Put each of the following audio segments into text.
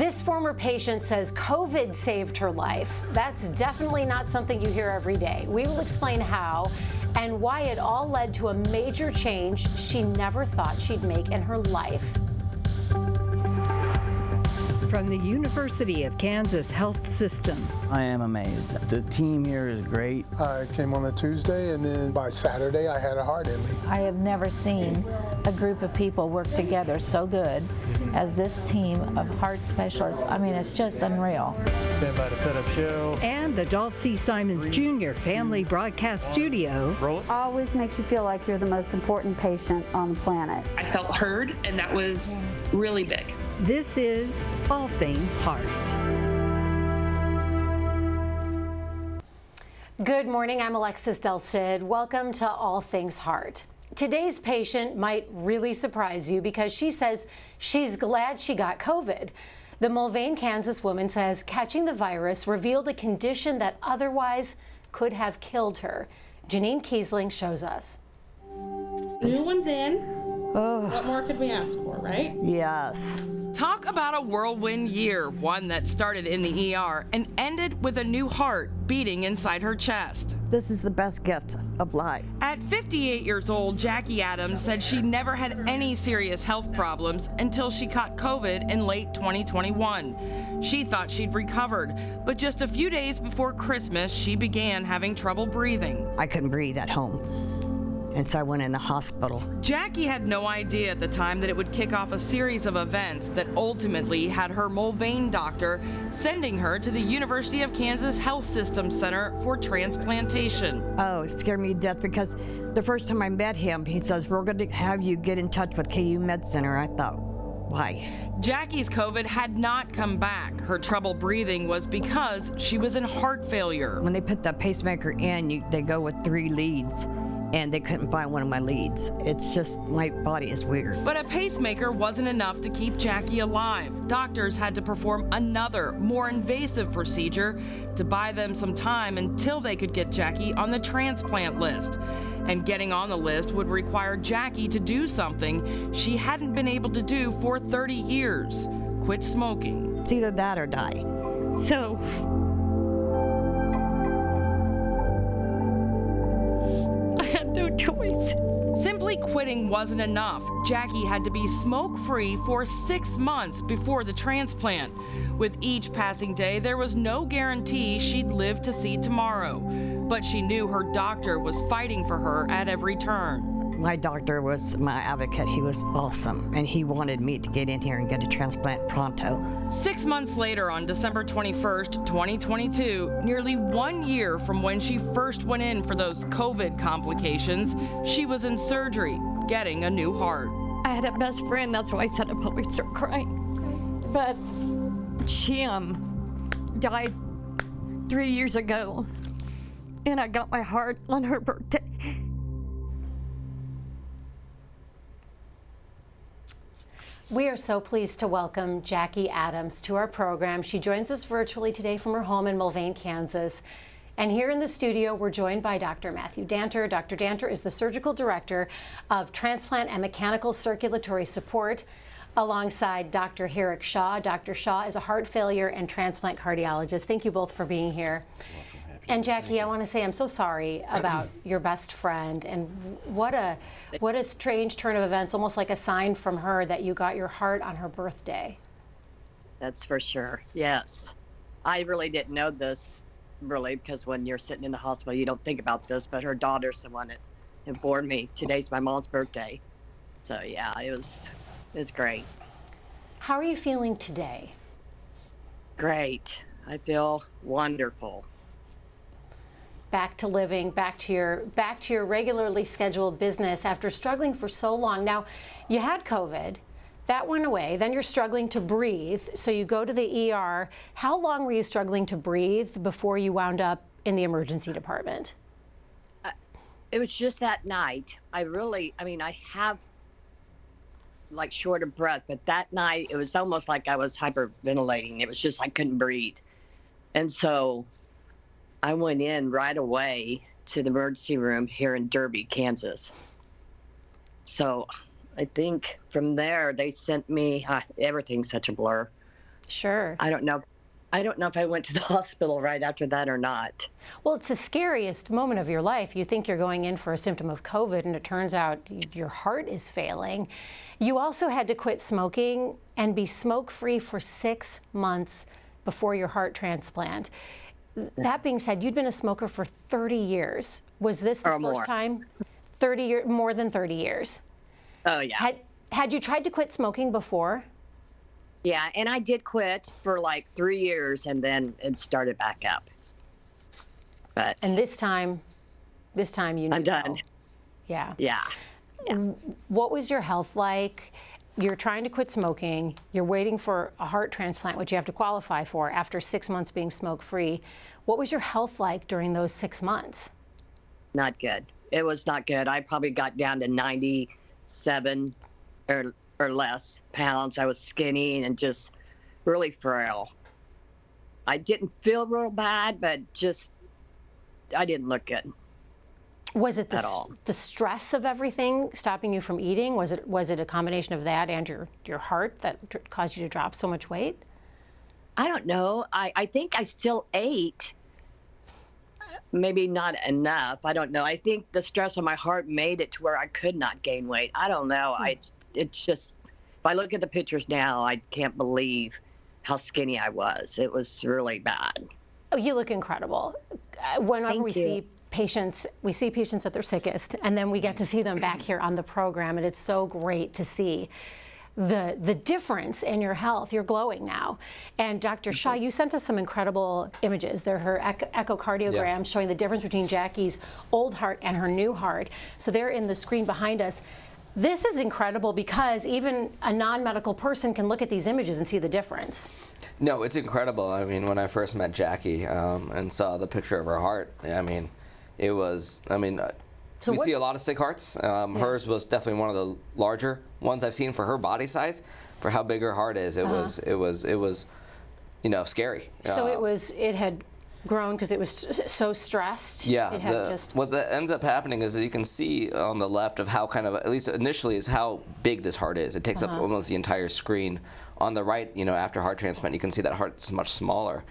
This former patient says COVID saved her life. That's definitely not something you hear every day. We will explain how and why it all led to a major change she never thought she'd make in her life. From the University of Kansas Health System. I am amazed. The team here is great. I came on a Tuesday, and then by Saturday, I had a heart in me. I have never seen a group of people work together so good as this team of heart specialists. I mean, it's just unreal. Stand by to set up show. And the Dolph C. Simons Jr. Family Broadcast Studio. Roll it. Always makes you feel like you're the most important patient on the planet. I felt heard, and that was really big. This is All Things Heart. Good morning, I'm Alexis Del Cid. Welcome to All Things Heart. Today's patient might really surprise you because she says she's glad she got COVID. The Mulvane, Kansas woman says catching the virus revealed a condition that otherwise could have killed her. Janine Kiesling shows us. New one's in. What more could we ask for, right? Yes. Talk about a whirlwind year, one that started in the ER and ended with a new heart beating inside her chest. This is the best gift of life. At 58 years old, Jackie Adams said she never had any serious health problems until she caught COVID in late 2021. She thought she'd recovered, but just a few days before Christmas, she began having trouble breathing. I couldn't breathe at home. And so I went in the hospital. Jackie had no idea at the time that it would kick off a series of events that ultimately had her Mulvane doctor sending her to the University of Kansas Health System Center for transplantation. Oh, it scared me to death because the first time I met him, he says, we're going to have you get in touch with KU Med Center. I thought, why? Jackie's COVID had not come back. Her trouble breathing was because she was in heart failure. When they put the pacemaker in, they go with 3 leads. And they couldn't find one of my leads. It's just, my body is weird. But a pacemaker wasn't enough to keep Jackie alive. Doctors had to perform another, more invasive procedure to buy them some time until they could get Jackie on the transplant list. And getting on the list would require Jackie to do something she hadn't been able to do for 30 years. Quit smoking. It's either that or die. So, no choice. Simply quitting wasn't enough. Jackie had to be smoke-free for 6 months before the transplant. With each passing day, there was no guarantee she'd live to see tomorrow. But she knew her doctor was fighting for her at every turn. My doctor was my advocate. He was awesome, and he wanted me to get in here and get a transplant pronto. 6 months later, on December 21st, 2022, nearly 1 year from when she first went in for those COVID complications, she was in surgery, getting a new heart. I had a best friend, that's why I said I probably start crying. But she died 3 years ago, and I got my heart on her birthday. We are so pleased to welcome Jackie Adams to our program. She joins us virtually today from her home in Mulvane, Kansas. And here in the studio, we're joined by Dr. Matthew Danter. Dr. Danter is the surgical director of transplant and mechanical circulatory support, alongside Dr. Herrick Shaw. Dr. Shaw is a heart failure and transplant cardiologist. Thank you both for being here. And Jackie, I want to say I'm so sorry about your best friend, and what a strange turn of events, almost like a sign from her that you got your heart on her birthday. That's for sure, yes. I really didn't know this, really, because when you're sitting in the hospital, you don't think about this, but her daughter's the one that informed me. Today's my mom's birthday. So yeah, it was great. How are you feeling today? Great. I feel wonderful. Back to living, back to your regularly scheduled business after struggling for so long. Now, you had COVID, that went away, then you're struggling to breathe, so you go to the ER. How long were you struggling to breathe before you wound up in the emergency department? It was just that night. I have like short of breath, but that night it was almost like I was hyperventilating. It was just I couldn't breathe. And so I went in right away to the emergency room here in Derby, Kansas. So I think from there they sent me, everything's such a blur. Sure. I don't know if I went to the hospital right after that or not. Well, it's the scariest moment of your life. You think you're going in for a symptom of COVID, and it turns out your heart is failing. You also had to quit smoking and be smoke-free for 6 months before your heart transplant. That being said, you'd been a smoker for 30 years. Was this the first more. time? More than 30 years. Oh, yeah. Had you tried to quit smoking before? Yeah, and I did quit for like 3 years, and then it started back up. But And this time you knew. I'm done. Yeah. Yeah. What was your health like? You're trying to quit smoking. You're waiting for a heart transplant, which you have to qualify for after 6 months being smoke-free. What was your health like during those 6 months? Not good. It was not good. I probably got down to 97 or less pounds. I was skinny and just really frail. I didn't feel real bad, but I didn't look good. Was it at all. the stress of everything stopping you from eating? Was it a combination of that and your heart that caused you to drop so much weight? I don't know. I think I still ate. Maybe not enough. I don't know. I think the stress on my heart made it to where I could not gain weight. I don't know. It's just, if I look at the pictures now, I can't believe how skinny I was. It was really bad. Oh, you look incredible. Whenever we see patients at their sickest, and then we get to see them back here on the program, and it's so great to see the difference in your health. You're glowing now. And Dr. Shaw, you sent us some incredible images. They're her echocardiograms showing the difference between Jackie's old heart and her new heart. So they're in the screen behind us. This is incredible because even a non-medical person can look at these images and see the difference. No, it's incredible. I mean, when I first met Jackie and saw the picture of her heart, I mean, it was, we see a lot of sick hearts. Hers was definitely one of the larger ones I've seen for her body size, for how big her heart is. It was, scary. So it had grown because it was so stressed. Yeah. It had what that ends up happening is that you can see on the left of how kind of, at least initially, is how big this heart is. It takes up almost the entire screen. On the right, after heart transplant, you can see that heart's much smaller.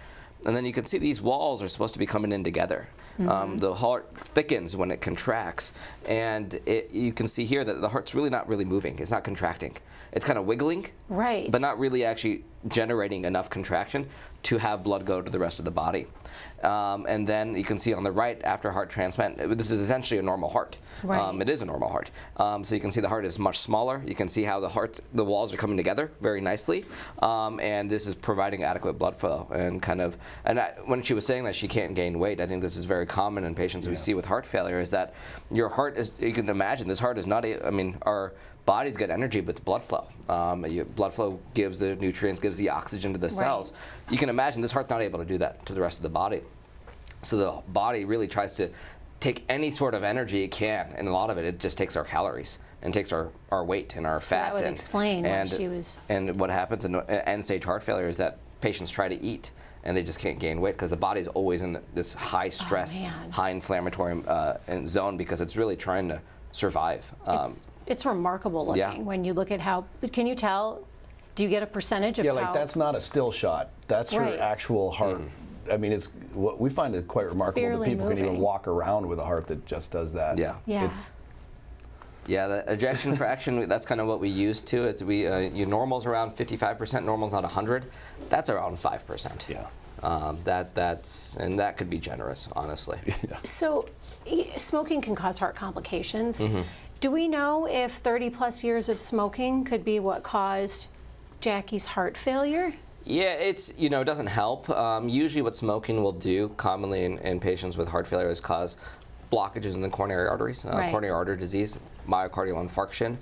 And then you can see these walls are supposed to be coming in together. The heart thickens when it contracts. And you can see here that the heart's really not really moving. It's not contracting. It's kind of wiggling, right, but not really actually generating enough contraction to have blood go to the rest of the body. And then you can see on the right, after heart transplant, this is essentially a normal heart. Right. It is a normal heart. So you can see the heart is much smaller. You can see how the walls are coming together very nicely. And this is providing adequate blood flow. And when she was saying that she can't gain weight, I think this is very common in patients we see with heart failure, is that your heart is, you can imagine, this heart is not, our bodies get energy with blood flow. Blood flow gives the nutrients, gives the oxygen to the cells. You can imagine this heart's not able to do that to the rest of the body. So the body really tries to take any sort of energy it can, and a lot of it just takes our calories and takes our weight and our fat. That would explain why she was. And what happens in end-stage heart failure is that patients try to eat and they just can't gain weight because the body's always in this high stress, high inflammatory zone because it's really trying to survive. It's remarkable looking when you look at how, can you tell, do you get a percentage of how? That's not a still shot. That's her actual heart. We find it quite remarkable that people can even walk around with a heart that just does that. Yeah, the ejection fraction, that's kind of what we use too. Your normal's around 55%, normal's not 100. That's around 5%. Yeah. And that could be generous, honestly. So smoking can cause heart complications. Do we know if 30 plus years of smoking could be what caused Jackie's heart failure? Yeah, it doesn't help. Usually what smoking will do commonly in patients with heart failure is cause blockages in the coronary arteries, coronary artery disease, myocardial infarction.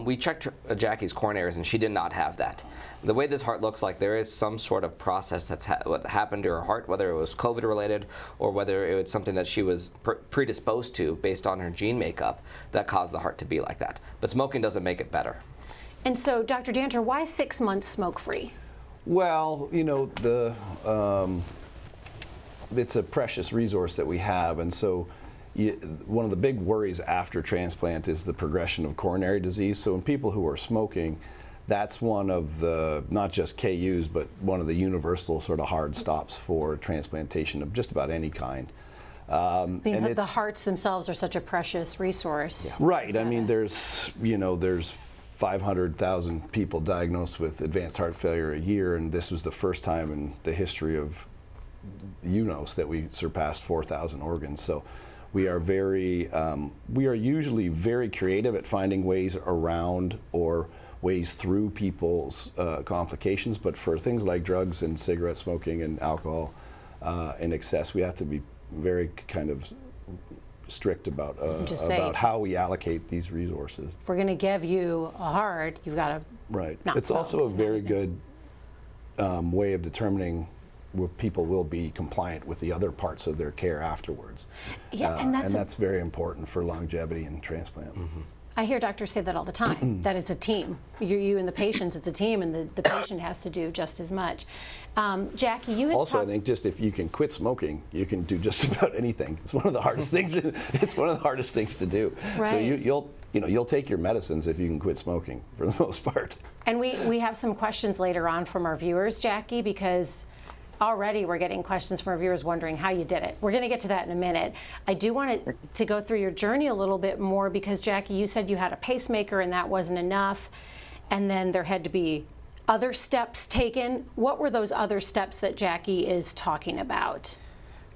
We checked Jackie's coronaries and she did not have that. The way this heart looks like, there is some sort of process that's what happened to her heart, whether it was COVID related or whether it was something that she was predisposed to based on her gene makeup that caused the heart to be like that. But smoking doesn't make it better. And so, Dr. Danter, why 6 months smoke-free? Well, it's a precious resource that we have, and so one of the big worries after transplant is the progression of coronary disease. So in people who are smoking, that's one of the, not just KUs, but one of the universal sort of hard stops for transplantation of just about any kind. And the hearts themselves are such a precious resource. Yeah. Right. I mean, there's 500,000 people diagnosed with advanced heart failure a year, and this was the first time in the history of UNOS that we surpassed 4,000 organs. So we are usually very creative at finding ways around or ways through people's complications, but for things like drugs and cigarette smoking and alcohol in excess, we have to be very kind of strict about how we allocate these resources. If we're going to give you a heart, you've got to. Right. It's also a very good way of determining where people will be compliant with the other parts of their care afterwards. Yeah, and that's very important for longevity in transplant. I hear doctors say that all the time, that it's a team. You and the patients, it's a team, and the patient has to do just as much. Jackie, you had also, I think just if you can quit smoking, you can do just about anything. It's one of the hardest things. It's one of the hardest things to do. Right. So you'll take your medicines if you can quit smoking, for the most part. And we have some questions later on from our viewers, Jackie, because already we're getting questions from our viewers wondering how you did it. We're going to get to that in a minute. I do want to go through your journey a little bit more because, Jackie, you said you had a pacemaker and that wasn't enough, and then there had to be other steps taken. What were those other steps that Jackie is talking about?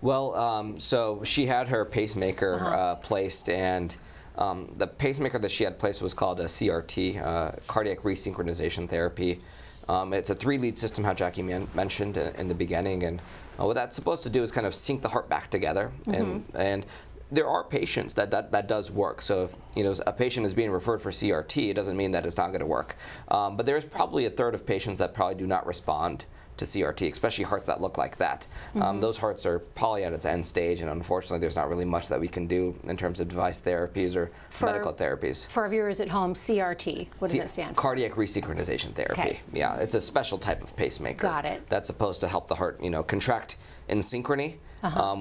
Well, so she had her pacemaker placed, and the pacemaker that she had placed was called a CRT, cardiac resynchronization therapy. It's a 3-lead system, how Jackie mentioned in the beginning, and what that's supposed to do is kind of sync the heart back together. And there are patients that does work. So if a patient is being referred for CRT, it doesn't mean that it's not going to work. But there's probably a third of patients that probably do not respond to CRT, especially hearts that look like that. Those hearts are probably at its end stage, and unfortunately there's not really much that we can do in terms of device therapies or medical therapies. For our viewers at home, CRT, what does that stand for? Cardiac resynchronization therapy. Okay. Yeah, it's a special type of pacemaker. Got it. That's supposed to help the heart, contract in synchrony,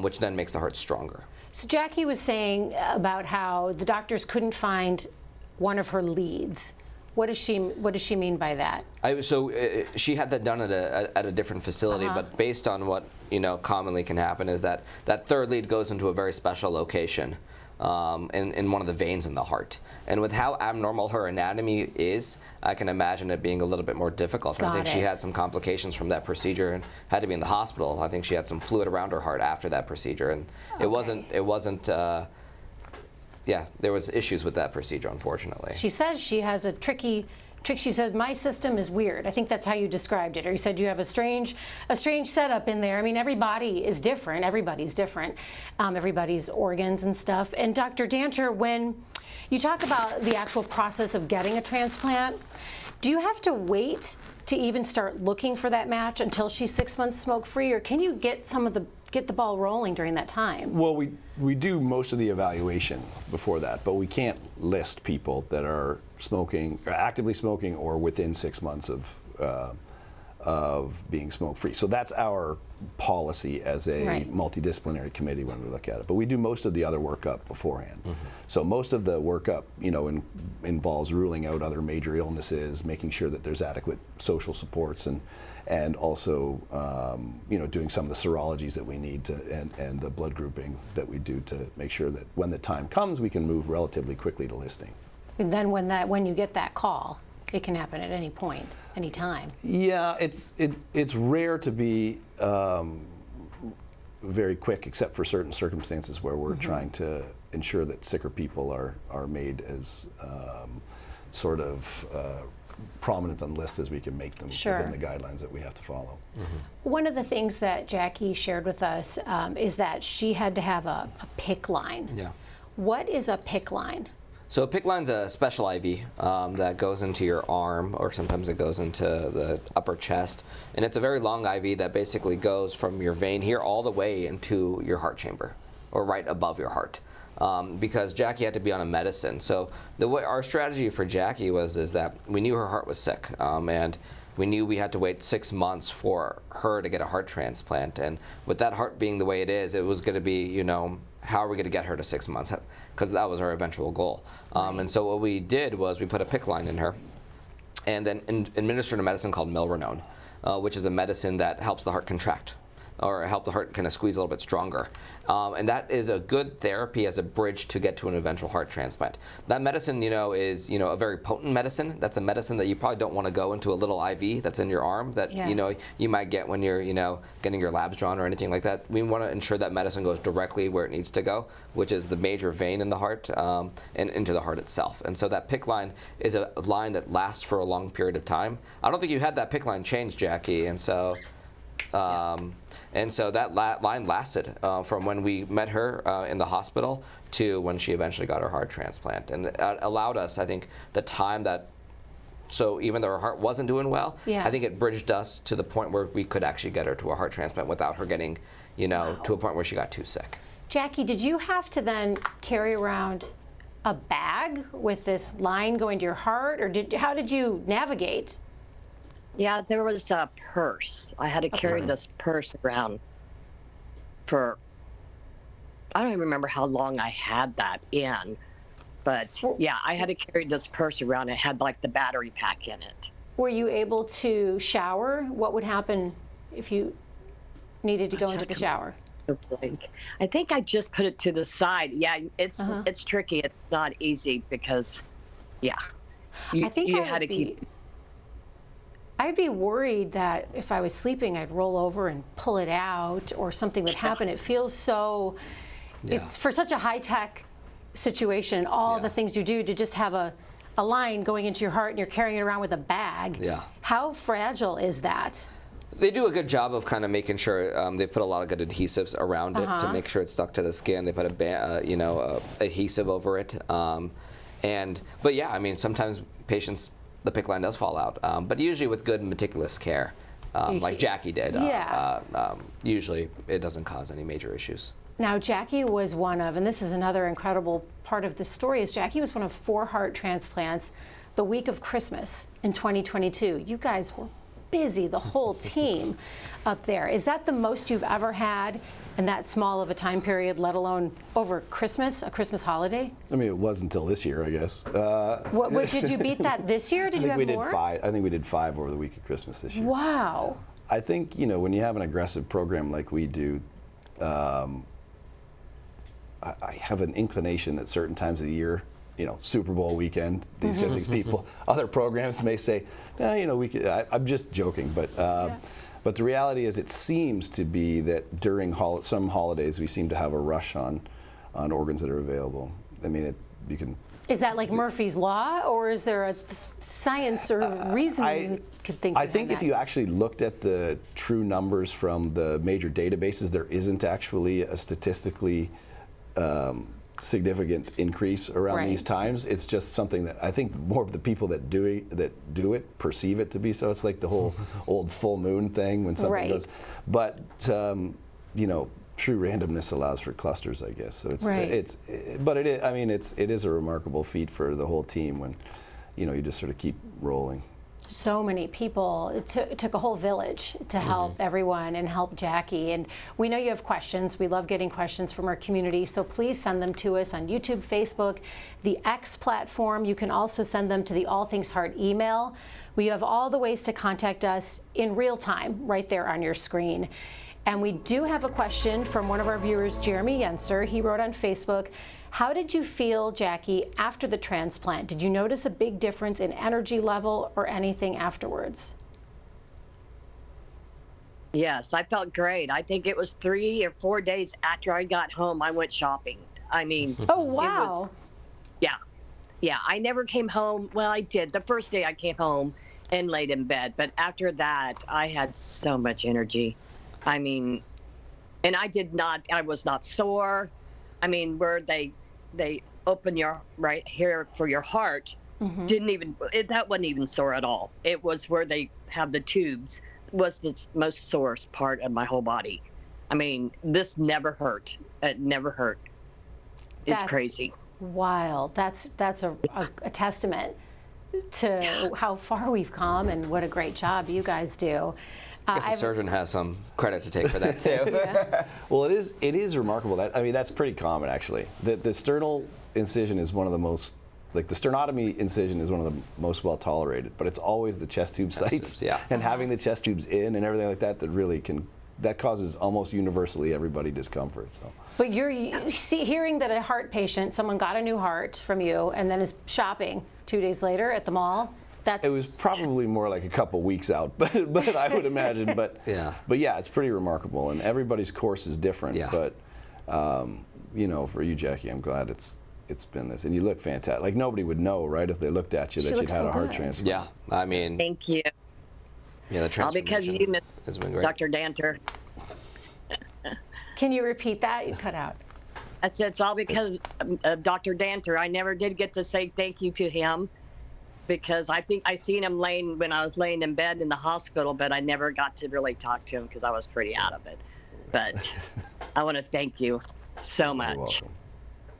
which then makes the heart stronger. So Jackie was saying about how the doctors couldn't find one of her leads. What does she mean by that? She had that done at a different facility, but based on what commonly can happen is that third lead goes into a very special location in one of the veins in the heart. And with how abnormal her anatomy is, I can imagine it being a little bit more difficult. I think she had some complications from that procedure and had to be in the hospital. I think she had some fluid around her heart after that procedure, and it wasn't. Yeah, there was issues with that procedure, unfortunately. She says she has a trick. She said, my system is weird. I think that's how you described it. Or you said you have a strange setup in there. I mean, everybody is different. Everybody's different. Everybody's organs and stuff. And Dr. Danter, when you talk about the actual process of getting a transplant, do you have to wait to even start looking for that match until she's 6 months smoke-free, or can you get the ball rolling during that time? Well, we do most of the evaluation before that, but we can't list people that are smoking, or actively smoking, or within 6 months of being smoke-free. So that's our policy as a multidisciplinary committee when we look at it. But we do most of the other workup beforehand. So most of the workup, involves ruling out other major illnesses, making sure that there's adequate social supports, and also, doing some of the serologies that we need and the blood grouping that we do to make sure that when the time comes, we can move relatively quickly to listing. And then when you get that call, it can happen at any point, any time. Yeah, it's rare to be very quick, except for certain circumstances where we're trying to ensure that sicker people are made as sort of prominent on the list as we can make them within the guidelines that we have to follow. One of the things that Jackie shared with us is that she had to have a PICC line. Yeah. What is a PICC line? So a PICC line's a special IV that goes into your arm, or sometimes it goes into the upper chest. And it's a very long IV that basically goes from your vein here all the way into your heart chamber, or right above your heart. Because Jackie had to be on a medicine. So the way our strategy for Jackie is that we knew her heart was sick, and we knew we had to wait 6 months for her to get a heart transplant. And with that heart being the way it is, it was going to be, how are we going to get her to 6 months? Because that was our eventual goal. And so what we did was we put a PICC line in her. and then administered a medicine called milrinone, which is a medicine that helps the heart contract, or help the heart kind of squeeze a little bit stronger. And that is a good therapy as a bridge to get to an eventual heart transplant. That medicine, is, a very potent medicine. That's a medicine that you probably don't want to go into a little IV that's in your arm that, you might get when you're, getting your labs drawn or anything like that. We want to ensure that medicine goes directly where it needs to go, which is the major vein in the heart and into the heart itself. And so that PICC line is a line that lasts for a long period of time. I don't think you had that PICC line changed, Jackie, and so... And so that line lasted from when we met her in the hospital to when she eventually got her heart transplant. And it allowed us, I think, the time that, so even though her heart wasn't doing well, I think it bridged us to the point where we could actually get her to a heart transplant without her getting, to a point where she got too sick. Jackie, did you have to then carry around a bag with this line going to your heart, or how did you navigate? Yeah, there was a purse. I had to carry this purse around for, I don't even remember how long I had that in, but yeah, I had to carry this purse around. It had like the battery pack in it. Were you able to shower? What would happen if you needed to go into the shower? I think I just put it to the side. Yeah, it's tricky. It's not easy because, I think you had to keep. I'd be worried that if I was sleeping, I'd roll over and pull it out, or something would happen. It feels so, it's for such a high-tech situation, all the things you do, to just have a line going into your heart and you're carrying it around with a bag. Yeah. How fragile is that? They do a good job of kind of making sure they put a lot of good adhesives around it to make sure it's stuck to the skin. They put adhesive over it. But yeah, I mean, sometimes patients, the PICC line does fall out, but usually with good meticulous care, like Jackie did, usually it doesn't cause any major issues. Now, Jackie was one of, and this is another incredible part of the story, is Jackie was one of 4 heart transplants the week of Christmas in 2022. You guys were busy, the whole team up there. Is that the most you've ever had in that small of a time period, let alone over Christmas, a Christmas holiday? I mean, it was until this year, I guess. Did you beat that this year? Did you have more? I think we did 5 over the week of Christmas this year. Wow. I think, when you have an aggressive program like we do, I have an inclination at certain times of the year, Super Bowl weekend, these kind of things, people, other programs may say, we could, I'm just joking, but the reality is it seems to be that during some holidays we seem to have a rush on organs that are available. I mean, you can... Is that like Murphy's Law, or is there a science or reason you could think I think if you actually looked at the true numbers from the major databases, there isn't actually a statistically significant increase around these times. It's just something that I think more of the people that do it perceive it to be so. It's like the whole old full moon thing when something does. But true randomness allows for clusters, I guess. So but it is. I mean, it is a remarkable feat for the whole team when you just sort of keep rolling. So many people. It took a whole village to help everyone and help Jackie. And we know you have questions. We love getting questions from our community, so please send them to us on YouTube, Facebook, the X platform. You can also send them to the All Things Heart email. We have all the ways to contact us in real time right there on your screen. And we do have a question from one of our viewers, Jeremy Yenser. He wrote on Facebook, how did you feel, Jackie, after the transplant? Did you notice a big difference in energy level or anything afterwards? Yes, I felt great. I think it was 3 or 4 days after I got home, I went shopping. I mean, oh, wow. Yeah, I never came home. Well, I did. The first day I came home and laid in bed. But after that, I had so much energy. I mean, and I was not sore. I mean, where they open your right here for your heart, that wasn't even sore at all. It was where they have the tubes was the most sore part of my whole body. I mean, this never hurt. It never hurt. That's crazy. Wild. That's a testament to how far we've come and what a great job you guys do. I guess the surgeon has some credit to take for that too. Well, it is remarkable. That's pretty common actually. The sternal incision is one of the most like the sternotomy incision is one of the most well tolerated, but it's always the chest tube sites. Yeah. And having the chest tubes in and everything like that, that really that causes almost universally everybody discomfort. So. But you're hearing that a heart patient, someone got a new heart from you and then is shopping 2 days later at the mall. It was probably more like a couple weeks out, but I would imagine. But yeah, it's pretty remarkable, and everybody's course is different. Yeah. But you know, for you, Jackie, I'm glad it's been this, and you look fantastic. Like nobody would know, right, if they looked at you that you'd had a heart transplant. Yeah, I mean. Thank you. Yeah, the transformation all because of you, has been great. Dr. Danter. Can you repeat that? You cut out. It's all because of Dr. Danter. I never did get to say thank you to him, because I think I seen him when I was laying in bed in the hospital, but I never got to really talk to him because I was pretty out of it. But I want to thank you so much. You're welcome.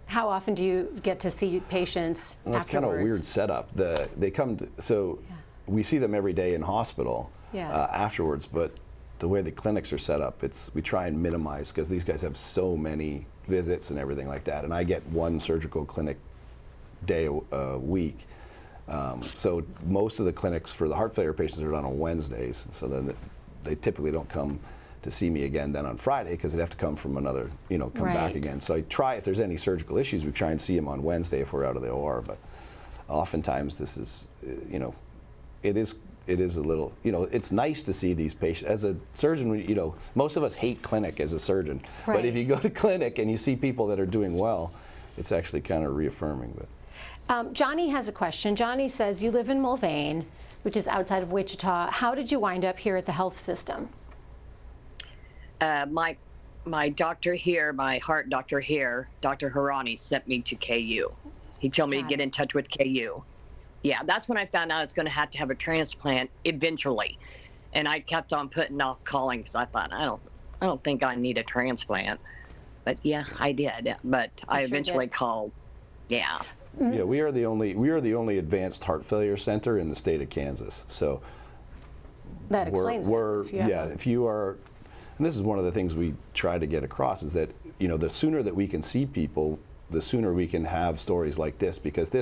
How often do you get to see patients Well, it's kind of a weird setup. They come we see them every day in hospital afterwards, but the way the clinics are set up, we try and minimize, because these guys have so many visits and everything like that, and I get one surgical clinic day a week. So most of the clinics for the heart failure patients are done on Wednesdays, so then they typically don't come to see me again then on Friday, because they'd have to come from another, come back again. So I try, if there's any surgical issues, we try and see them on Wednesday if we're out of the OR, but oftentimes this is, it is a little, it's nice to see these patients. As a surgeon, most of us hate clinic as a surgeon, but if you go to clinic and you see people that are doing well, it's actually kind of reaffirming. But Johnny has a question. Johnny says, you live in Mulvane, which is outside of Wichita. How did you wind up here at the health system? My doctor here, my heart doctor here, Dr. Harani, sent me to KU. He told me to get in touch with KU. Yeah, that's when I found out I was going to have a transplant eventually. And I kept on putting off calling because I thought, I don't think I need a transplant. But yeah, I did. But I eventually called. Yeah. Yeah, we are the only advanced heart failure center in the state of Kansas. So that explains it. If you are, and this is one of the things we try to get across, is that the sooner that we can see people, the sooner we can have stories like this, because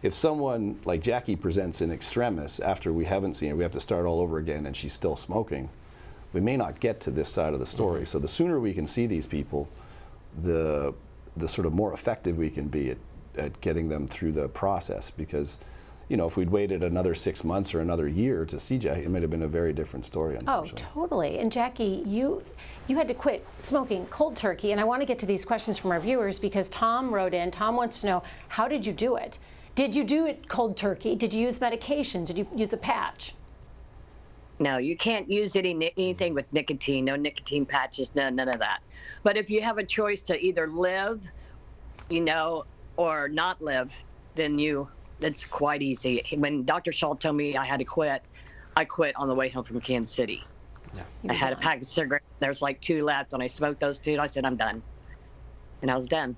if someone like Jackie presents in extremis after we haven't seen her, we have to start all over again, and she's still smoking, we may not get to this side of the story. So the sooner we can see these people, the sort of more effective we can be at getting them through the process. Because if we'd waited another 6 months or another year to see Jackie, it might have been a very different story, unfortunately. Oh, totally. And Jackie, you had to quit smoking cold turkey, and I want to get to these questions from our viewers because Tom wrote in. Tom wants to know, how did you do it? Did you do it cold turkey? Did you use medications? Did you use a patch? No, you can't use anything with nicotine. No nicotine patches, none of that. But if you have a choice to either live, or not live, then it's quite easy. When Dr. Shaw told me I had to quit, I quit on the way home from Kansas City. Yeah. I had a pack of cigarettes. There was like 2 left, and I smoked those 2. I said, I'm done. And I was done.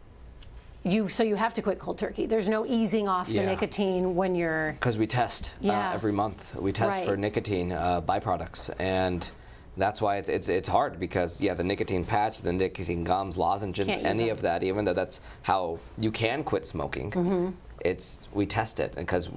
So you have to quit cold turkey. There's no easing off the nicotine when you're... Because we test every month. We test for nicotine byproducts, and that's why it's hard, because the nicotine patch, the nicotine gums, lozenges, any of that, even though that's how you can quit smoking, we test it, because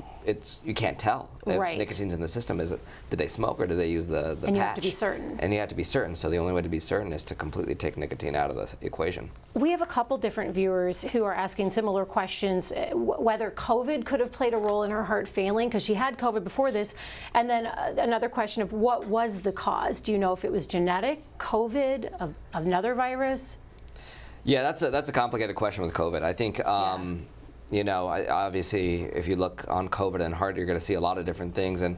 you can't tell if nicotine's in the system. Did they smoke or did they use the patch? And you have to be certain. And you have to be certain. So the only way to be certain is to completely take nicotine out of the equation. We have a couple different viewers who are asking similar questions, whether COVID could have played a role in her heart failing, because she had COVID before this, and then another question of what was the cause. Do you know if it was genetic, COVID, another virus? Yeah, that's a complicated question with COVID. I think. Obviously, if you look on COVID and heart, you're going to see a lot of different things. And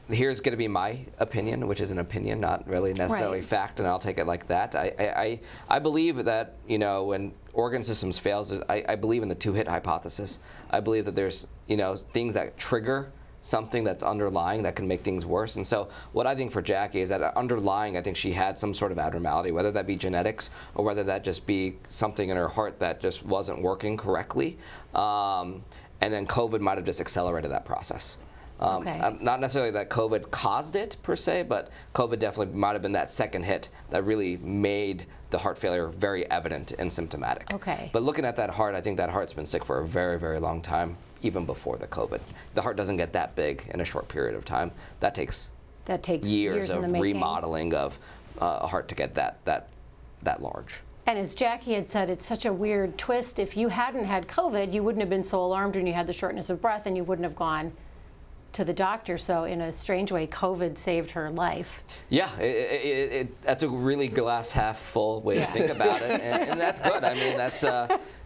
here's going to be my opinion, which is an opinion, not really necessarily fact, and I'll take it like that. I believe that, when organ systems fails, I believe in the 2-hit hypothesis. I believe that there's, things that trigger something that's underlying that can make things worse. And so what I think for Jackie is that underlying, I think she had some sort of abnormality, whether that be genetics or whether that just be something in her heart that just wasn't working correctly. And then COVID might have just accelerated that process. Not necessarily that COVID caused it per se, but COVID definitely might have been that second hit that really made the heart failure very evident and symptomatic. But looking at that heart, I think that heart's been sick for a very, very long time. even before the COVID. The heart doesn't get that big in a short period of time. That takes years in of the making. remodeling of a heart to get that large. And as Jackie had said, it's such a weird twist. If you hadn't had COVID, you wouldn't have been so alarmed when you had the shortness of breath, and you wouldn't have gone to the doctor. So in a strange way, COVID saved her life. Yeah, that's a really glass half full way to think about it, and that's good. I mean, that's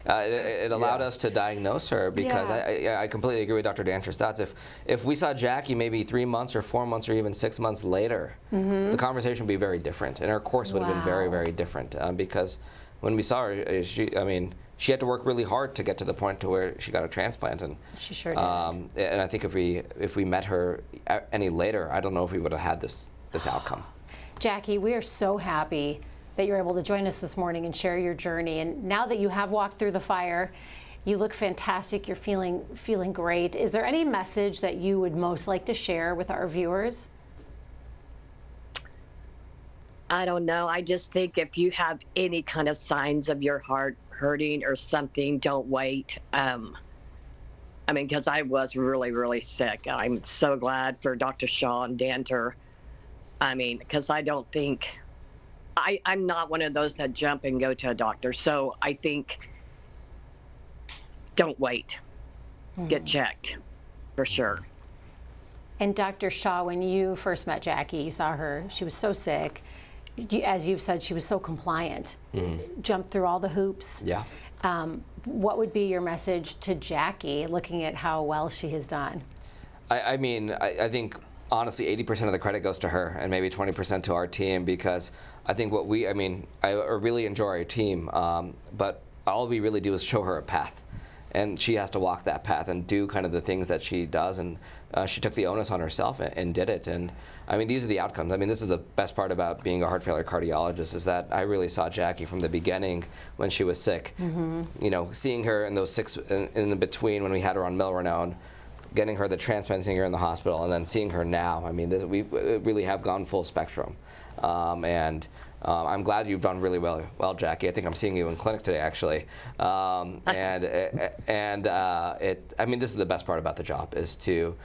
it allowed us to diagnose her, because I completely agree with Dr. Danter's thoughts. If we saw Jackie maybe 3 months or 4 months or even 6 months later, the conversation would be very different, and our course would have been very, very different, because when we saw her, she had to work really hard to get to the point to where she got a transplant, and she sure did. And I think if we met her any later, I don't know if we would have had this outcome. Jackie, we are so happy that you're able to join us this morning and share your journey. And now that you have walked through the fire, you look fantastic. You're feeling great. Is there any message that you would most like to share with our viewers? I don't know. I just think if you have any kind of signs of your heart hurting or something, don't wait. Because I was really, really sick. I'm so glad for Dr. Shaw and Danter. Because I don't think, I'm not one of those that jump and go to a doctor. So I think, don't wait. Get checked, for sure. And Dr. Shaw, when you first met Jackie, you saw her, she was so sick. As you've said, she was so compliant, jumped through all the hoops. Yeah. What would be your message to Jackie, looking at how well she has done? I think honestly 80% of the credit goes to her, and maybe 20% to our team, because I think I really enjoy our team, but all we really do is show her a path, and she has to walk that path and do kind of the things that she does, and she took the onus on herself and did it. And these are the outcomes. This is the best part about being a heart failure cardiologist, is that I really saw Jackie from the beginning when she was sick. Seeing her in those 6 in the between when we had her on Milrinone, getting her the transplant, seeing her in the hospital, and then seeing her now. We really have gone full spectrum. I'm glad you've done really well, Jackie. I think I'm seeing you in clinic today, actually. This is the best part about the job, is to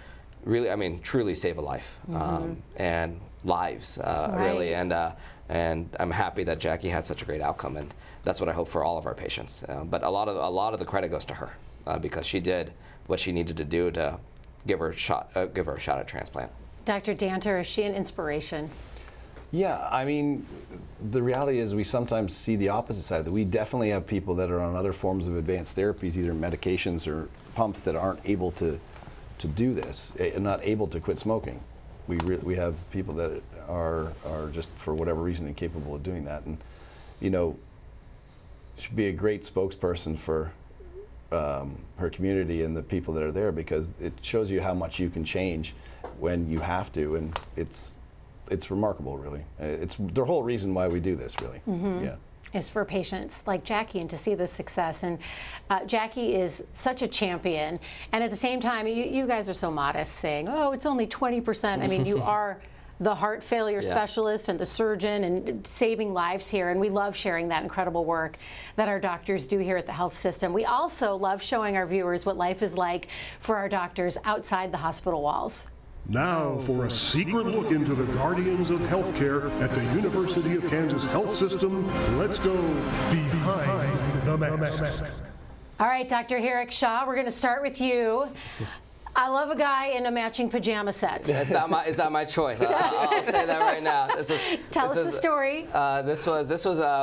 really, truly save a life, and lives, really. And I'm happy that Jackie had such a great outcome, and that's what I hope for all of our patients. But a lot of the credit goes to her, because she did what she needed to do to give her a shot at transplant. Dr. Danter, is she an inspiration? Yeah, the reality is we sometimes see the opposite side of it. We definitely have people that are on other forms of advanced therapies, either medications or pumps, that aren't able to do this and not able to quit smoking. We have people that are just, for whatever reason, incapable of doing that. And, should be a great spokesperson for her community and the people that are there, because it shows you how much you can change when you have to, and it's remarkable, really. It's the whole reason why we do this, really. Yeah. Is for patients like Jackie, and to see the success. And Jackie is such a champion, and at the same time, you guys are so modest, saying, "Oh, it's only 20%." You are the heart failure specialist and the surgeon, and saving lives here. And we love sharing that incredible work that our doctors do here at the health system. We also love showing our viewers what life is like for our doctors outside the hospital walls. Now for a secret look into the guardians of healthcare at the University of Kansas Health System. Let's go behind the mask. All right, Dr. Herrick Shaw, we're going to start with you. I love a guy in a matching pajama set. It's not my choice. I'll say that right now. Tell us the story. This was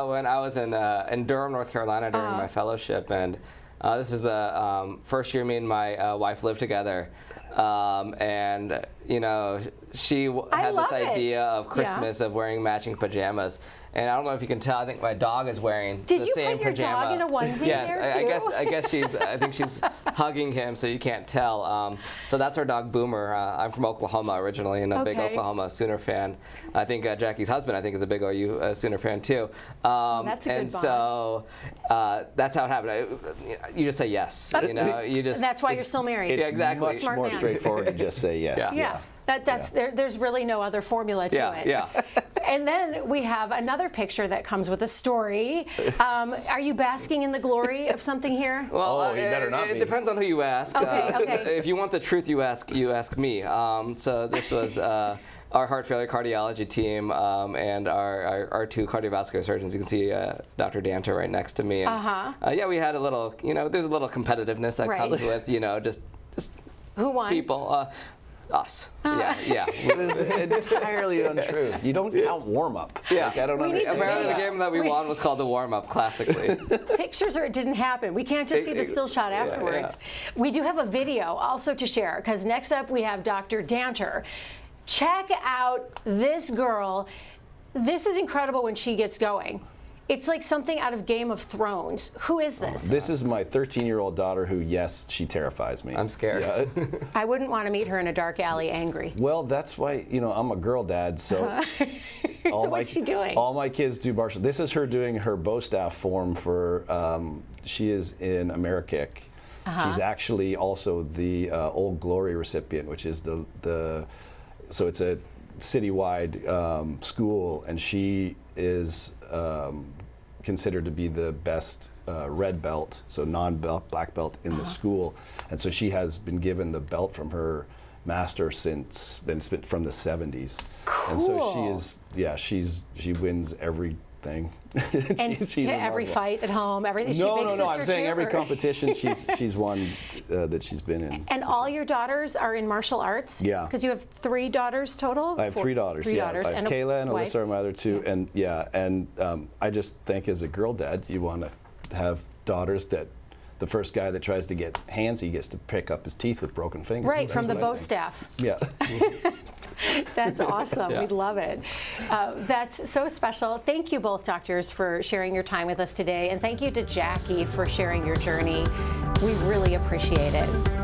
when I was in Durham, North Carolina during my fellowship, and this is the first year me and my wife lived together. And she had this idea of Christmas of wearing matching pajamas, and I don't know if you can tell, I think my dog is wearing the same pajama. Did you put your dog in a onesie? Yes, here too? I guess I think she's hugging him, so you can't tell. So that's our dog Boomer. I'm from Oklahoma originally, and a big Oklahoma Sooner fan. I think Jackie's husband, is a big OU Sooner fan too. That's a good bond. So that's how it happened. You just say yes. You just. That's why you're still married. It's exactly. much more straightforward to just say yes. There's really no other formula to it. Yeah. And then we have another picture that comes with a story. Are you basking in the glory of something here? Well, you better not it be. depends on who you ask. Okay. If you want the truth, you ask me. So this was our heart failure cardiology team and our two cardiovascular surgeons. You can see Dr. Danter right next to me. And, yeah, we had a little, there's a little competitiveness that comes with, just who won? People. Us. Yeah. It is entirely untrue. You don't count warm-up. Yeah. I don't understand. Apparently the game that we won was called the warm-up, classically. Pictures or it didn't happen. We can't just see the still shot afterwards. Yeah. We do have a video also to share, because next up we have Dr. Danter. Check out this girl. This is incredible when she gets going. It's like something out of Game of Thrones. Who is this? This is my 13-year-old daughter who, yes, she terrifies me. I'm scared. Yeah. I wouldn't want to meet her in a dark alley angry. Well, that's why, I'm a girl dad, so... So what's she doing? All my kids do martial. This is her doing her bow staff form for, she is in AmeriCic. She's actually also the Old Glory recipient, which is so it's a citywide school, and she is considered to be the best red belt, so non-belt, black belt in the school. And so she has been given the belt from her master since from the 70s. Cool. And so she wins everything. And every fight at home, everything. No, I'm saying every competition she's won that she's been in. And all your daughters are in martial arts? Yeah. Because you have 3 daughters total? I have 3 daughters. Three daughters. I have And Kayla and wife. Alyssa are my other 2. And I just think as a girl dad, you want to have daughters that the first guy that tries to get handsy gets to pick up his teeth with broken fingers. Right, from the bow staff. Yeah. That's awesome. We'd love it. That's so special. Thank you both, doctors, for sharing your time with us today. And thank you to Jackie for sharing your journey. We really appreciate it.